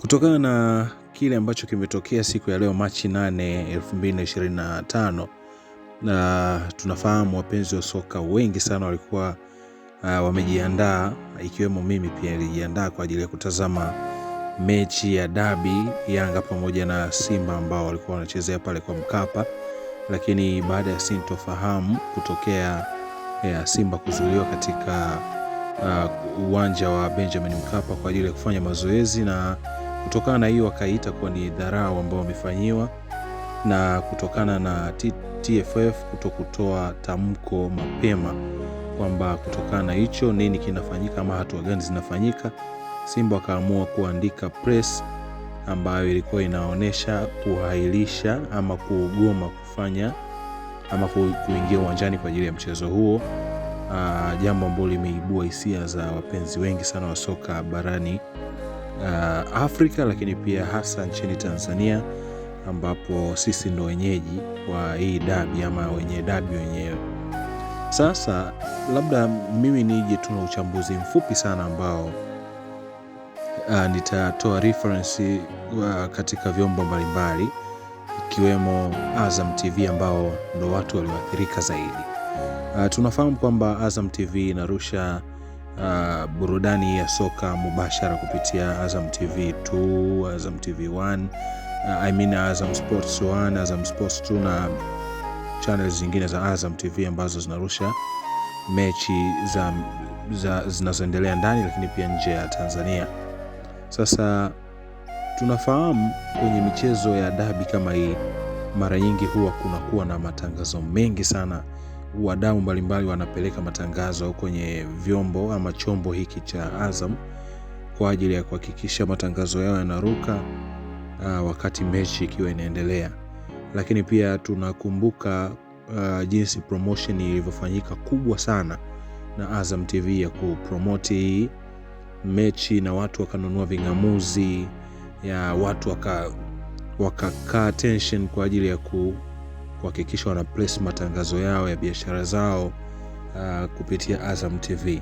Kutokana na kile ambacho kimetokea siku ya leo Machi 8, 2025, na tunafahamu wapenzi wa soka wengi sana walikuwa wamejiandaa, ikiwemo mimi pia nilijiandaa kwa ajili ya kutazama mechi ya dabi Yanga pamoja na Simba ambao walikuwa wanachezea pale kwa Mkapa. Lakini baada ya sintofahamu kutokea Simba kuzuiliwa katika uwanja wa Benjamin Mkapa kwa ajili ya kufanya mazoezi, na kutokana na hiyo wakaita kuwa ni dharau ambao wamefanyiwa, na kutokana na TFF kutokutoa tamko mapema kwamba kutokana na hicho nini kinafanyika ama hatua gani zinafanyika, Simba wakaamua kuandika press ambayo ilikuwa inaonesha kuhairisha ama kugoma kufanya ama kuingia uwanjani kwa ajili ya mchezo huo. Jambo ambalo limeibua hisia za wapenzi wengi sana wa soka barani Afrika, lakini pia hasa nchini Tanzania ambapo sisi ndo wenyeji wa hii dabi ama wenye dabi wenyewe. Sasa labda mimi nije tu na uchambuzi mfupi sana ambao nitatoa reference katika vyombo mbalimbali ikiwemo Azam TV ambao ndo watu walioathirika zaidi. Tunafahamu kwamba Azam TV inarusha burudani ya soka mubashara kupitia Azam TV 2, Azam TV 1, Azam Sports 1, Azam Sports 2 na channels zingine za Azam TV ambazo zinarusha mechi zinazoendelea ndani lakini pia nje ya Tanzania. Sasa tunafahamu kwenye michezo ya dabi kama hii mara nyingi huwa kunakuwa na matangazo mengi sana. Wadau mbalimbali wanapeleka matangazo kwenye vyombo ama chombo hiki cha Azam kwa ajili ya kuhakikisha matangazo yao yanaruka wakati mechi ikiwa inaendelea. Lakini pia tunakumbuka jinsi promotion ilivyofanyika kubwa sana na Azam TV ya kupromote mechi, na watu wakanunua vingamuzi ya watu wakakaa attention kwa ajili ya kuhakikisha wana place matangazo yao ya biashara zao kupitia Azam TV.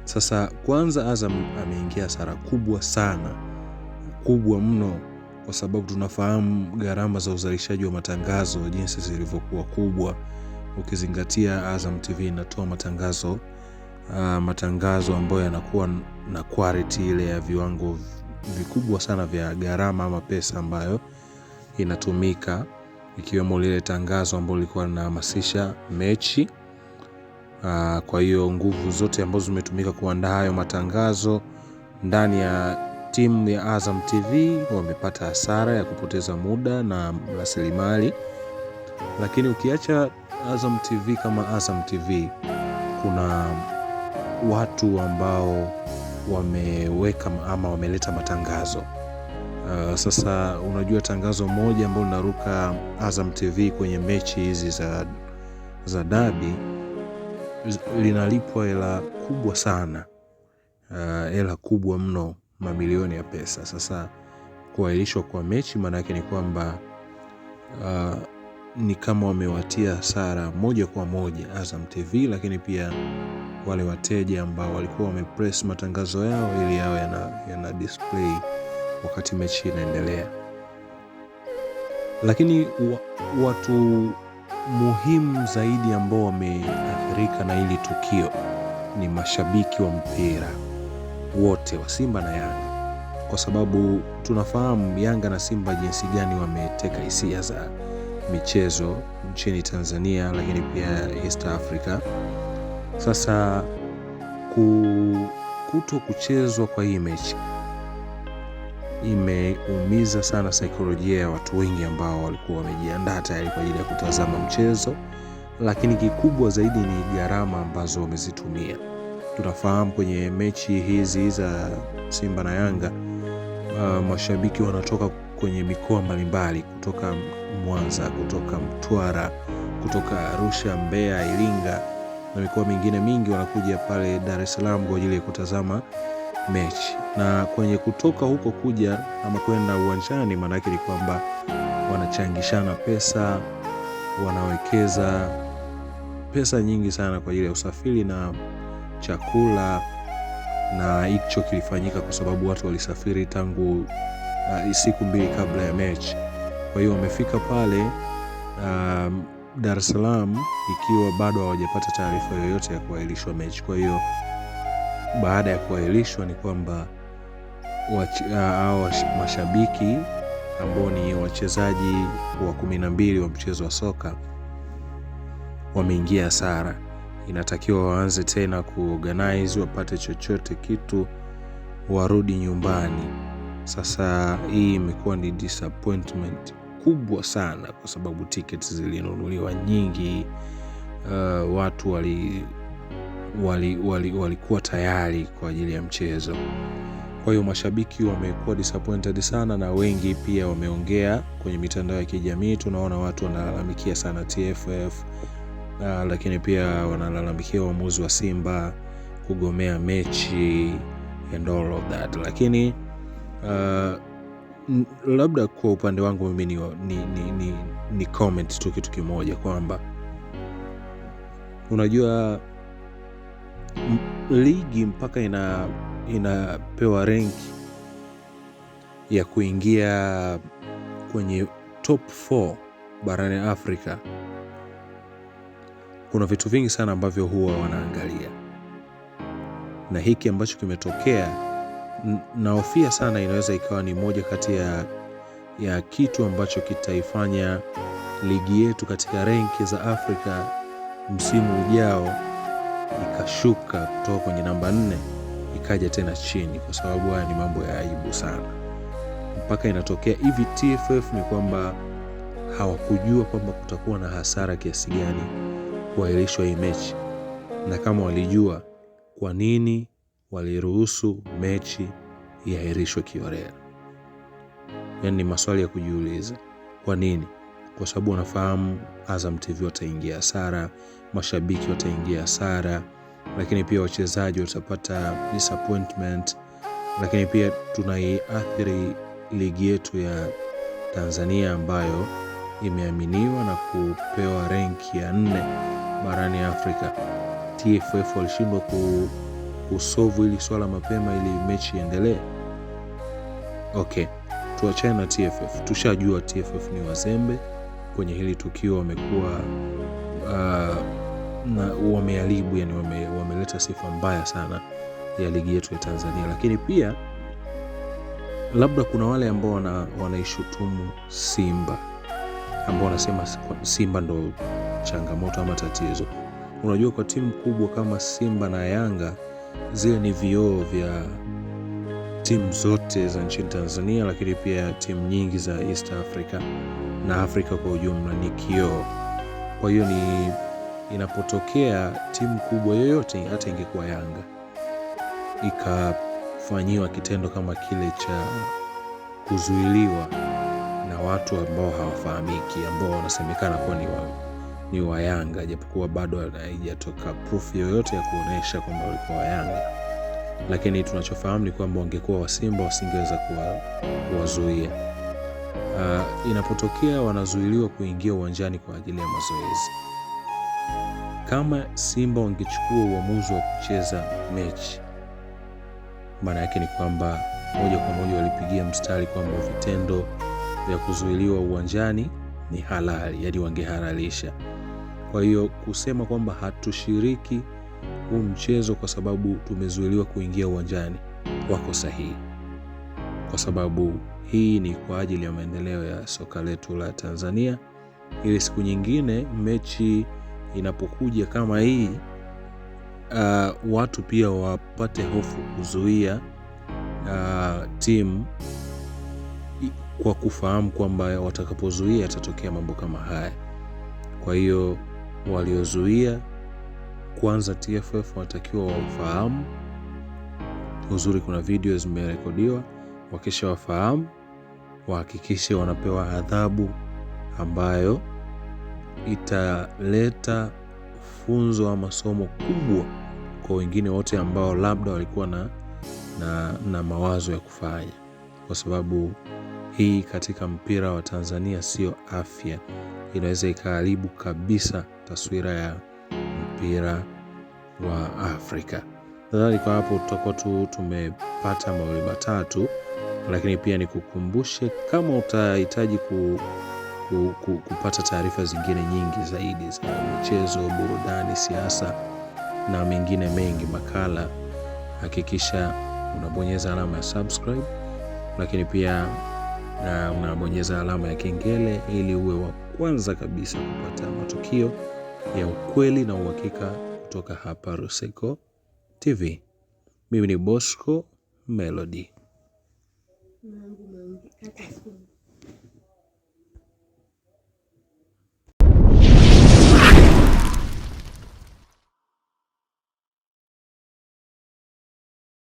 Sasa kwanza Azam ameingia hasara kubwa sana, kubwa mno, kwa sababu tunafahamu gharama za uzalishaji wa matangazo jinsi zilivyokuwa kubwa, ukizingatia Azam TV inatoa matangazo ambayo yanakuwa na quality ile ya viwango vikubwa sana vya gharama ama pesa ambayo inatumika, ikiwemo lile tangazo ambalo lilikuwa linahamasisha mechi. Kwa hiyo nguvu zote ambazo zimetumika kuandaa hayo matangazo ndani ya timu ya Azam TV wamepata hasara ya kupoteza muda na rasilimali. Lakini ukiacha Azam TV kama Azam TV, kuna watu ambao wameweka ama wameleta matangazo. Sasa unajua tangazo moja ambalo linaruka Azam TV kwenye mechi hizi za dabi linalipwa hela kubwa sana, hela kubwa mno, mamilioni ya pesa. Sasa kuahirishwa kwa mechi maana yake ni kwamba ni kama wamewatia hasara moja kwa moja Azam TV, lakini pia wale wateja ambao walikuwa wamepress matangazo yao ili yao yana display wakati mechi inaendelea. Lakini watu muhimu zaidi ambao wameathirika na hili tukio ni mashabiki wa mpira wote wa Simba na Yanga, kwa sababu tunafahamu Yanga na Simba jinsi gani wameteka hisia za michezo nchini Tanzania lakini pia East Africa. Sasa kuto kuchezwa kwa hii mechi imeumiza sana saikolojia ya watu wengi ambao walikuwa wamejiandaa tayari kwa ajili ya kutazama mchezo, lakini kikubwa zaidi ni gharama ambazo wamezitumia. Tunafahamu kwenye mechi hizi za Simba na Yanga mashabiki wanatoka kwenye mikoa mbalimbali, kutoka Mwanza, kutoka Mtwara, kutoka Arusha, Mbeya, Iringa na mikoa mingine mingi wanakuja pale Dar es Salaam kwa ajili ya kutazama mechi. Na kwenye kutoka huko kuja ama kwenda uwanjani maana yake ni kwamba wanachangishana pesa, wanawekeza pesa nyingi sana kwa ajili ya usafiri na chakula na hicho kilifanyika kwa sababu watu walisafiri tangu siku 2 kabla ya mechi. Kwa hiyo wamefika pale Dar es Salaam ikiwa bado hawajapata taarifa yoyote ya kuahirishwa mechi. Kwa hiyo baada ya kuahirishwa ni kwamba mashabiki ambao ni wachezaji wa 12 wa mchezo wa soka wameingia hasara. Inatakiwa waanze tena kuorganize, wapate chochote kitu, warudi nyumbani. Sasa hii imekuwa ni disappointment kubwa sana kwa sababu tickets zilinunuliwa nyingi. Watu walikuwa tayari kwa ajili ya mchezo. Kwa hiyo mashabiki wamekuwa disappointed sana, na wengi pia wameongea kwenye mitandao ya kijamii. Tunaona watu wanalalamikia sana TFF, lakini pia wanalalamikia uamuzi wa Simba kugomea mechi and all of that. Lakini labda kwa upande wangu mimi ni comment tu kitu kimoja kwamba unajua ligi mpaka inapewa renki ya kuingia kwenye top 4 barani Afrika, kuna vitu vingi sana ambavyo huwa wanaangalia, na hiki ambacho kimetokea naofia sana inaweza ikawa ni moja kati ya kitu ambacho kitaifanya ligi yetu katika renki za Afrika msimu ujao ikashuka kutoka kwenye namba 4 ikaja tena chini, kwa sababu haya ni mambo ya aibu sana. Mpaka inatokea hivi TFF ni kwamba hawakujua kwamba kutakuwa na hasara kiasi gani kuahirishwa hii mechi, na kama walijua, kwa nini waliruhusu mechi iahirishwe kiholela? Yani ni maswali ya kujiuliza. Kwa nini? Kwa sababu wanafahamu Azam TV wataingia hasara, mashabiki wataingia hasara, lakini pia wachezaji watapata disappointment, lakini pia tunaiathiri ligi yetu ya Tanzania ambayo imeaminiwa na kupewa renki ya 4 barani Afrika. TFF walishindwa kusolve hili swala mapema ili mechi iendelee. Okay, tuachane na TFF. Tushajua TFF ni wazembe kwenye hili tukio, wamekuwa na wameharibu, yani wameleta sifa mbaya sana ya ligi yetu ya Tanzania. Lakini pia labda kuna wale ambao wanaishutumu Simba, ambao wanasema Simba ndo changamoto ama tatizo. Unajua, kwa timu kubwa kama Simba na Yanga, zile ni vioo vya timu zote za nchini Tanzania, lakini pia timu nyingi za East Africa na Afrika kwa ujumla ni kioo. Kwa hiyo inapotokea timu kubwa yoyote, hata ingekuwa Yanga, ikafanyiwa kitendo kama kile cha kuzuiliwa na watu ambao hawafahamiki, ambao wanasemekana kuwa ni wa Yanga, japokuwa bado haijatoka proof yoyote ya kuonesha kwamba walikuwa wa Yanga, lakini tunachofahamu ni kwamba wangekuwa wa Simba wasingeweza kuwazuia. Inapotokea wanazuiliwa kuingia uwanjani kwa ajili ya mazoezi, kama Simba wangechukua uamuzi wa kucheza mechi, maana yake ni kwamba moja kwa moja walipigia mstari kwamba vitendo vya kuzuiliwa uwanjani ni halali, yaani wangehalalisha. Kwa hiyo kusema kwamba hatushiriki huu mchezo kwa sababu tumezuiliwa kuingia uwanjani, wako sahihi, kwa sababu hii ni kwa ajili ya maendeleo ya soka letu la Tanzania, ili siku nyingine mechi inapokuja kama hii, watu pia wapate hofu kuzuia timu, kwa kufahamu kwamba watakapozuia yatatokea mambo kama haya. Kwa hiyo waliozuia, kwanza TFF wanatakiwa wafahamu. Uzuri kuna video zimerekodiwa, wakisha wafahamu wahakikishe wanapewa adhabu ambayo italeta funzo ama somo kubwa kwa wengine wote ambao labda walikuwa na mawazo ya kufanya, kwa sababu hii katika mpira wa Tanzania sio afya. Inaweza ikaharibu kabisa taswira ya mpira wa Afrika. Nadhani kwa hapo tutakuwa tumepata mawili matatu, lakini pia nikukumbushe kama utahitaji kupata taarifa zingine nyingi zaidi za michezo, burudani, siasa na mengine mengi, makala, hakikisha unabonyeza alama ya subscribe, lakini pia unabonyeza alama ya kengele ili uwe wa kwanza kabisa kupata matukio ya ukweli na uhakika kutoka hapa Ruseko TV. Mimi ni Bosco Melody.